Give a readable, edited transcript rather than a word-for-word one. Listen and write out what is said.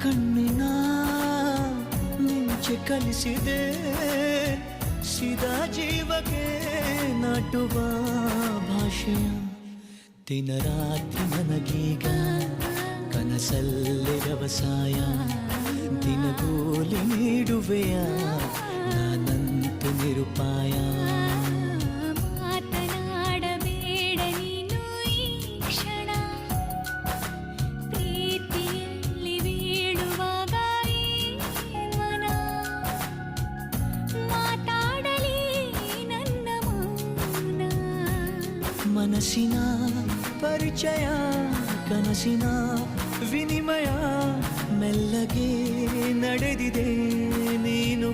ಕಣ್ಣಿನ ಮಿಂಚೆ ಕಲಿಸಿದೆ ಸಿದಾ ಜೀವಕ್ಕೆ ನಾಟುವ ಭಾಷೆಯ ದಿನ ರಾತ್ರಿ ನನಗೀಗ ಕನಸಲ್ಲಿ ವ್ಯವಸಾಯ ದಿನಗೂಲಿ ನೀಡುವೆಯ ನಾನಂತು ನಿರುಪಾಯ ಮಾತನಾಡಬೇಡ ನೀನು ಈ ಕ್ಷಣ ಪ್ರೀತಿಯಲ್ಲಿ ಬೀಳುವಾಗ ಈ ಮನ ಮಾತಾಡಲಿ ನನ್ನ ಮೌನ ಮನಸ್ಸಿನ ಪರಿಚಯ ಕನಸಿನ ವಿನಿಮಯ ಮೆಲ್ಲಗೆ ನಡೆದಿದೆ ನೀನು